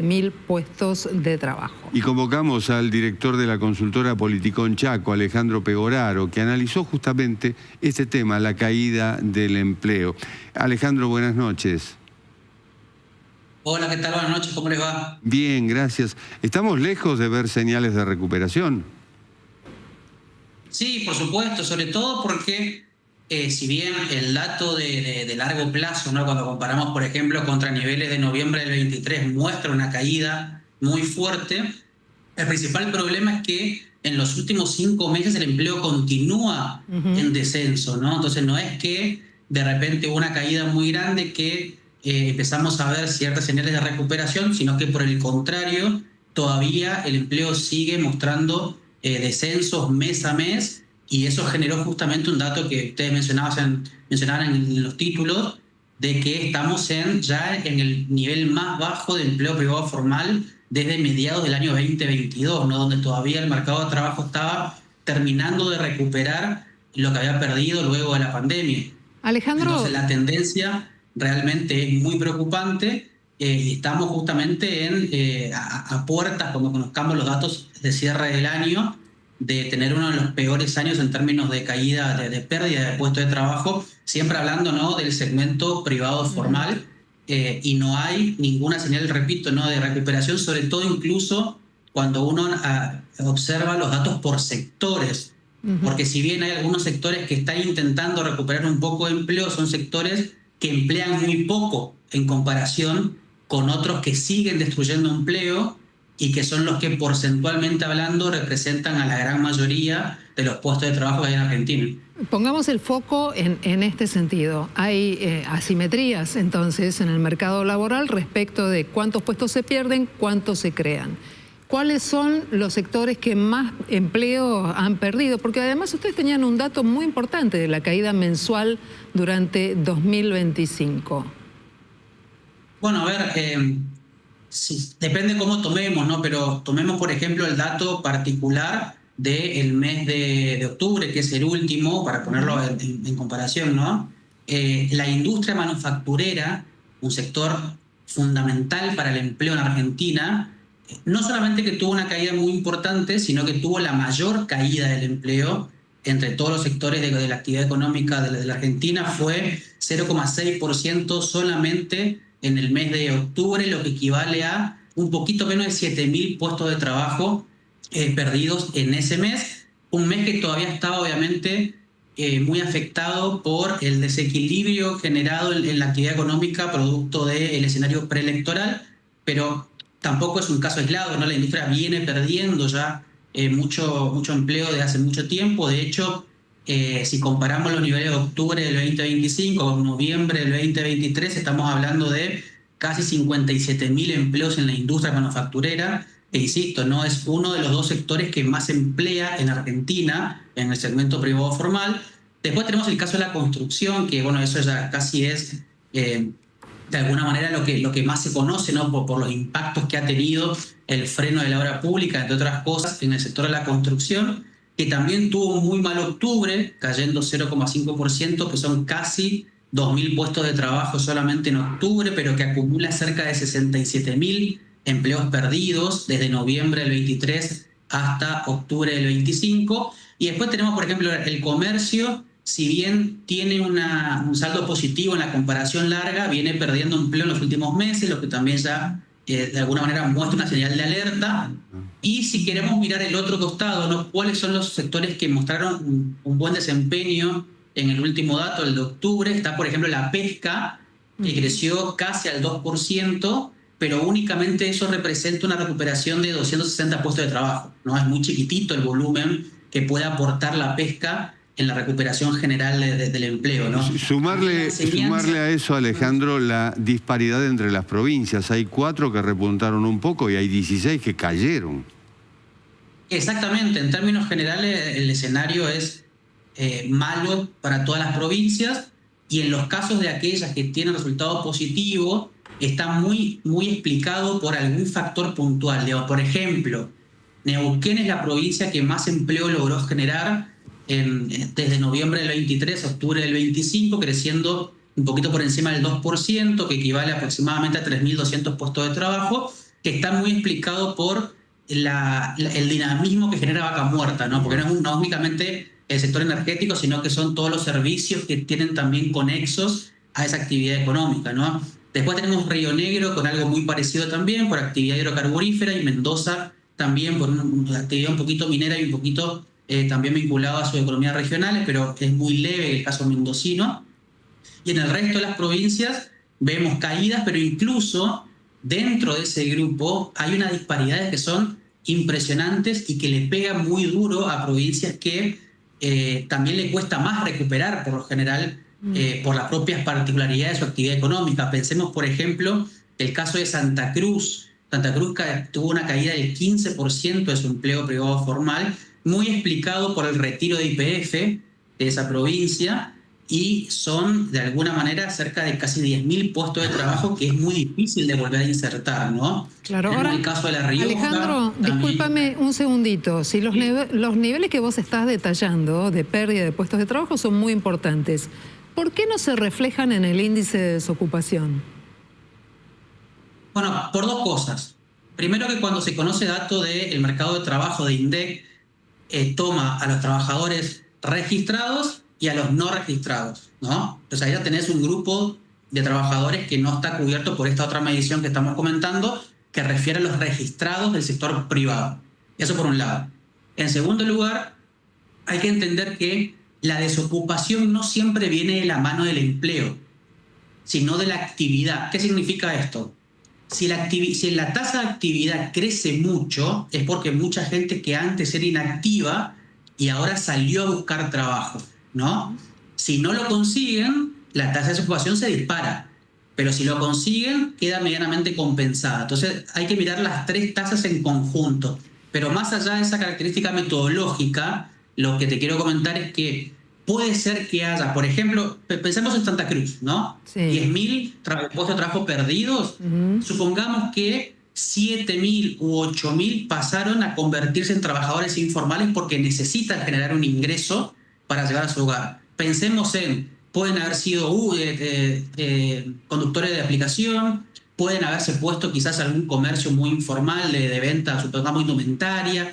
1.000 puestos de trabajo. Y convocamos al director de la consultora Politicón Chaco, Alejandro Pegoraro, que analizó justamente este tema, la caída del empleo. Alejandro, buenas noches. Hola, ¿qué tal? Buenas noches, ¿cómo les va? Bien, gracias. ¿Estamos lejos de ver señales de recuperación? Sí, por supuesto, sobre todo porque si bien el dato de largo plazo, ¿no? Cuando comparamos, por ejemplo, contra niveles de noviembre del 23, muestra una caída muy fuerte, el principal problema es que en los últimos 5 meses el empleo continúa en descenso, ¿no? Entonces no es que de repente hubo una caída muy grande que empezamos a ver ciertas señales de recuperación, sino que por el contrario, todavía el empleo sigue mostrando descensos mes a mes, y eso generó justamente un dato que ustedes mencionaban en los títulos, de que estamos ya en el nivel más bajo de empleo privado formal desde mediados del año 2022, ¿no? Donde todavía el mercado de trabajo estaba terminando de recuperar lo que había perdido luego de la pandemia. Alejandro, entonces la tendencia realmente es muy preocupante. Estamos justamente a puertas, cuando conozcamos los datos de cierre del año, de tener uno de los peores años en términos de caída, de pérdida de puestos de trabajo, siempre hablando, ¿no?, del segmento privado formal, y no hay ninguna señal, repito, ¿no?, de recuperación, sobre todo incluso cuando uno observa los datos por sectores, porque si bien hay algunos sectores que están intentando recuperar un poco de empleo, son sectores que emplean muy poco en comparación con otros que siguen destruyendo empleo y que son los que porcentualmente hablando representan a la gran mayoría de los puestos de trabajo que hay en Argentina. Pongamos el foco en este sentido. Hay asimetrías entonces en el mercado laboral respecto de cuántos puestos se pierden, cuántos se crean. ¿Cuáles son los sectores que más empleo han perdido? Porque además ustedes tenían un dato muy importante de la caída mensual durante 2025. Bueno, a ver, sí, depende cómo tomemos, ¿no? Pero tomemos, por ejemplo, el dato particular del mes de octubre, que es el último, para ponerlo en comparación, ¿no? La industria manufacturera, un sector fundamental para el empleo en Argentina, no solamente que tuvo una caída muy importante, sino que tuvo la mayor caída del empleo entre todos los sectores de la actividad económica de la Argentina. Fue 0,6% solamente en el mes de octubre, lo que equivale a un poquito menos de 7.000 puestos de trabajo perdidos en ese mes. Un mes que todavía estaba obviamente muy afectado por el desequilibrio generado en la actividad económica producto del escenario preelectoral, pero tampoco es un caso aislado, ¿no? La industria viene perdiendo ya mucho empleo desde hace mucho tiempo. De hecho, si comparamos los niveles de octubre del 2025 con noviembre del 2023, estamos hablando de casi 57.000 empleos en la industria manufacturera, e insisto, no es uno de los dos sectores que más emplea en Argentina en el segmento privado formal. Después tenemos el caso de la construcción, que bueno, eso ya casi es de alguna manera lo que más se conoce, ¿no?, por los impactos que ha tenido el freno de la obra pública, entre otras cosas, en el sector de la construcción, que también tuvo un muy mal octubre, cayendo 0,5%, que son casi 2.000 puestos de trabajo solamente en octubre, pero que acumula cerca de 67.000 empleos perdidos desde noviembre del 23 hasta octubre del 25. Y después tenemos, por ejemplo, el comercio. Si bien tiene un saldo positivo en la comparación larga, viene perdiendo empleo en los últimos meses, lo que también ya de alguna manera muestra una señal de alerta. Y si queremos mirar el otro costado, ¿no?, ¿cuáles son los sectores que mostraron un buen desempeño en el último dato, el de octubre? Está, por ejemplo, la pesca, que creció casi al 2%, pero únicamente eso representa una recuperación de 260 puestos de trabajo, ¿no? Es muy chiquitito el volumen que puede aportar la pesca en la recuperación general del empleo, ¿no? Sumarle a eso, Alejandro, la disparidad entre las provincias. Hay 4 que repuntaron un poco y hay 16 que cayeron. Exactamente. En términos generales, el escenario es malo para todas las provincias, y en los casos de aquellas que tienen resultados positivos, está muy explicado por algún factor puntual. Digamos, por ejemplo, Neuquén es la provincia que más empleo logró generar desde noviembre del 23 a octubre del 25, creciendo un poquito por encima del 2%, que equivale aproximadamente a 3.200 puestos de trabajo. que está muy explicado por el dinamismo que genera Vaca Muerta, ¿no? Porque no es únicamente el sector energético, sino que son todos los servicios que tienen también conexos a esa actividad económica, ¿no? Después tenemos Río Negro con algo muy parecido también, por actividad hidrocarburífera, y Mendoza también por una actividad un poquito minera y un poquito también vinculado a sus economías regionales, pero es muy leve el caso mendocino. Y en el resto de las provincias vemos caídas, pero incluso dentro de ese grupo hay unas disparidades que son impresionantes y que le pegan muy duro a provincias que también le cuesta más recuperar por lo general por las propias particularidades de su actividad económica. Pensemos, por ejemplo, el caso de Santa Cruz. Santa Cruz tuvo una caída del 15% de su empleo privado formal, muy explicado por el retiro de YPF de esa provincia, y son de alguna manera cerca de casi 10.000 puestos de trabajo que es muy difícil de volver a insertar, ¿no? Claro, en ahora, el caso de La Rioja, Alejandro, también, discúlpame un segundito. Si los niveles que vos estás detallando de pérdida de puestos de trabajo son muy importantes, ¿por qué no se reflejan en el índice de desocupación? Bueno, por dos cosas. Primero, que cuando se conoce dato del mercado de trabajo de INDEC, toma a los trabajadores registrados y a los no registrados, ¿no? Entonces ahí ya tenés un grupo de trabajadores que no está cubierto por esta otra medición que estamos comentando, que refiere a los registrados del sector privado. Eso por un lado. En segundo lugar, hay que entender que la desocupación no siempre viene de la mano del empleo, sino de la actividad. ¿Qué significa esto? Si la tasa de actividad crece mucho, es porque mucha gente que antes era inactiva y ahora salió a buscar trabajo, ¿no? Si no lo consiguen, la tasa de desocupación se dispara, pero si lo consiguen, queda medianamente compensada. Entonces hay que mirar las tres tasas en conjunto. Pero más allá de esa característica metodológica, lo que te quiero comentar es que puede ser que haya, por ejemplo, pensemos en Santa Cruz, ¿no? Sí. 10.000 puestos de trabajo perdidos. Supongamos que 7.000 u 8.000 pasaron a convertirse en trabajadores informales porque necesitan generar un ingreso para llegar a su hogar. Pensemos pueden haber sido conductores de aplicación, pueden haberse puesto quizás algún comercio muy informal de venta, supongamos indumentaria.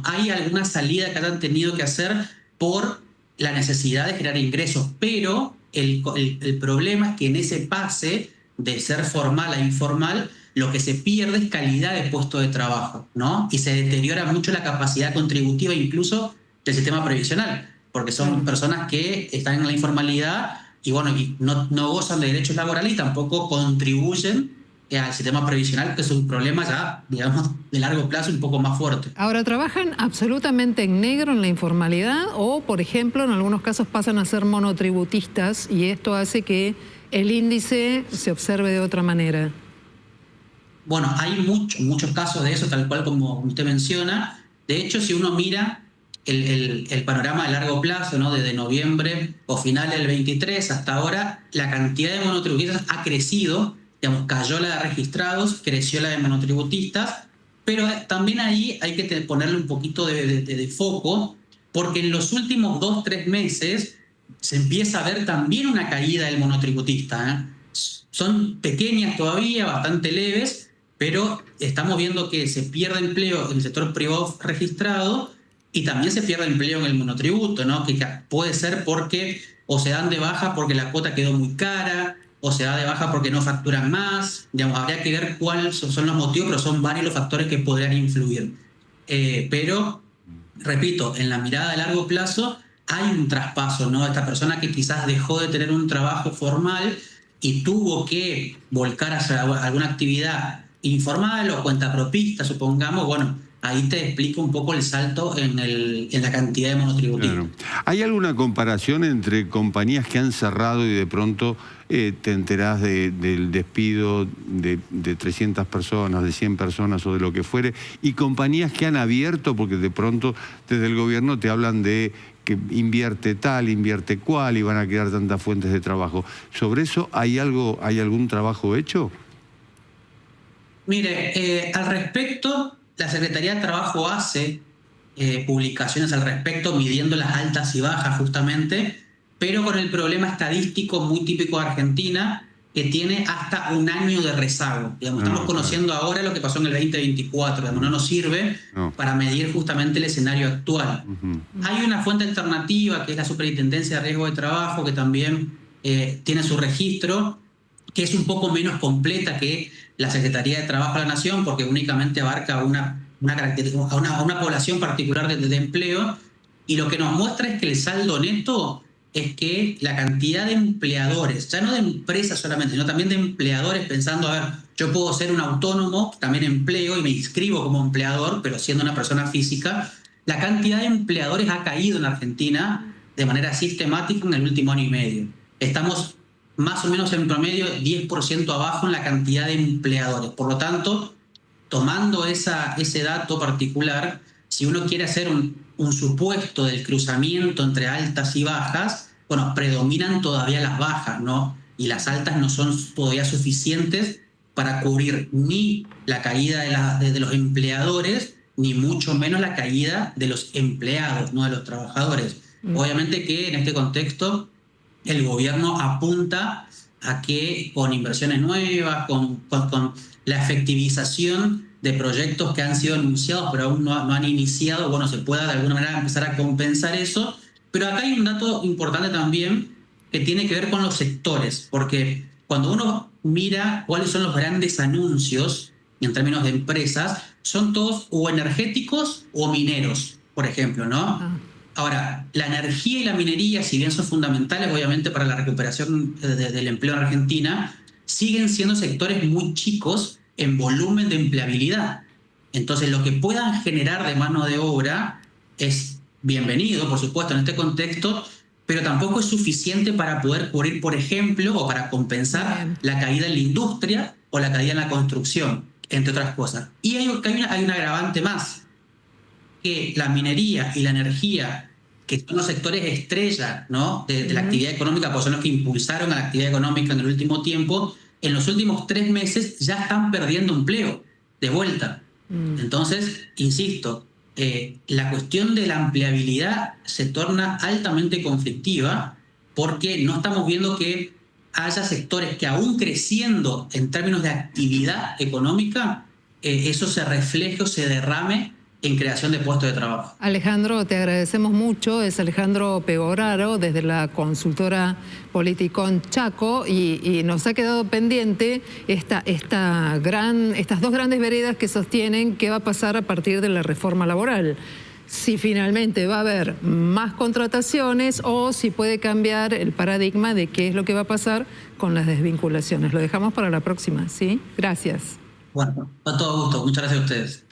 Hay alguna salida que hayan tenido que hacer por la necesidad de generar ingresos, pero el problema es que en ese pase de ser formal a informal, lo que se pierde es calidad de puesto de trabajo, ¿no? Y se deteriora mucho la capacidad contributiva incluso del sistema previsional, porque son personas que están en la informalidad y no gozan de derechos laborales y tampoco contribuyen al sistema previsional, que es un problema ya, digamos, de largo plazo un poco más fuerte. Ahora, ¿trabajan absolutamente en negro en la informalidad o, por ejemplo, en algunos casos pasan a ser monotributistas y esto hace que el índice se observe de otra manera? Bueno, hay muchos casos de eso, tal cual como usted menciona. De hecho, si uno mira el panorama de largo plazo, ¿no? Desde noviembre o finales del 23 hasta ahora, la cantidad de monotributistas ha crecido. Digamos, cayó la de registrados, creció la de monotributistas, pero también ahí hay que ponerle un poquito de foco, porque en los últimos 2-3 meses se empieza a ver también una caída del monotributista, Son pequeñas todavía, bastante leves, pero estamos viendo que se pierde empleo en el sector privado registrado y también se pierde empleo en el monotributo, ¿no? Que puede ser porque o se dan de baja porque la cuota quedó muy cara, o se da de baja porque no facturan más. Habría que ver cuáles son los motivos, pero son varios los factores que podrían influir. Pero, repito, en la mirada de largo plazo hay un traspaso, ¿no? Esta persona que quizás dejó de tener un trabajo formal y tuvo que volcar hacia alguna actividad informal o cuentapropista, supongamos, ahí te explico un poco el salto en la cantidad de monotributistas. Claro. ¿Hay alguna comparación entre compañías que han cerrado y de pronto te enterás del despido de 300 personas, de 100 personas o de lo que fuere, y compañías que han abierto porque de pronto desde el gobierno te hablan de que invierte tal, invierte cual y van a crear tantas fuentes de trabajo? ¿Sobre eso hay algún trabajo hecho? Mire, al respecto, la Secretaría de Trabajo hace publicaciones al respecto, midiendo las altas y bajas justamente, pero con el problema estadístico muy típico de Argentina, que tiene hasta un año de rezago. Digamos, estamos conociendo ahora lo que pasó en el 2024, digamos, no nos sirve para medir justamente el escenario actual. Hay una fuente alternativa que es la Superintendencia de Riesgo de Trabajo, que también tiene su registro, que es un poco menos completa que la Secretaría de Trabajo de la Nación, porque únicamente abarca a una población particular de empleo, y lo que nos muestra es que el saldo neto es que la cantidad de empleadores, ya no de empresas solamente, sino también de empleadores, pensando, a ver, yo puedo ser un autónomo, también empleo y me inscribo como empleador, pero siendo una persona física, la cantidad de empleadores ha caído en Argentina de manera sistemática en el último año y medio. Estamos más o menos en promedio 10% abajo en la cantidad de empleadores. Por lo tanto, tomando ese dato particular, si uno quiere hacer un supuesto del cruzamiento entre altas y bajas, bueno, predominan todavía las bajas, ¿no? Y las altas no son todavía suficientes para cubrir ni la caída de los empleadores, ni mucho menos la caída de los empleados, no de los trabajadores. Obviamente que en este contexto el gobierno apunta a que con inversiones nuevas, con la efectivización de proyectos que han sido anunciados pero aún no han iniciado, bueno, se pueda de alguna manera empezar a compensar eso. Pero acá hay un dato importante también que tiene que ver con los sectores, porque cuando uno mira cuáles son los grandes anuncios en términos de empresas, son todos o energéticos o mineros, por ejemplo, ¿no? Ahora, la energía y la minería, si bien son fundamentales obviamente para la recuperación del empleo en Argentina, siguen siendo sectores muy chicos en volumen de empleabilidad. Entonces, lo que puedan generar de mano de obra es bienvenido, por supuesto, en este contexto, pero tampoco es suficiente para poder cubrir, por ejemplo, o para compensar la caída en la industria o la caída en la construcción, entre otras cosas. Y hay un agravante más, que la minería y la energía, que son los sectores estrella, ¿no?, de la actividad económica, pues son los que impulsaron a la actividad económica en el último tiempo, en los últimos 3 meses ya están perdiendo empleo de vuelta. Entonces, insisto, la cuestión de la empleabilidad se torna altamente conflictiva porque no estamos viendo que haya sectores que aún creciendo en términos de actividad económica, eso se refleje o se derrame en creación de puestos de trabajo. Alejandro, te agradecemos mucho. Es Alejandro Pegoraro desde la consultora Politicón Chaco y nos ha quedado pendiente estas dos grandes veredas que sostienen qué va a pasar a partir de la reforma laboral. Si finalmente va a haber más contrataciones o si puede cambiar el paradigma de qué es lo que va a pasar con las desvinculaciones. Lo dejamos para la próxima, ¿sí? Gracias. Bueno, con todo gusto. Muchas gracias a ustedes.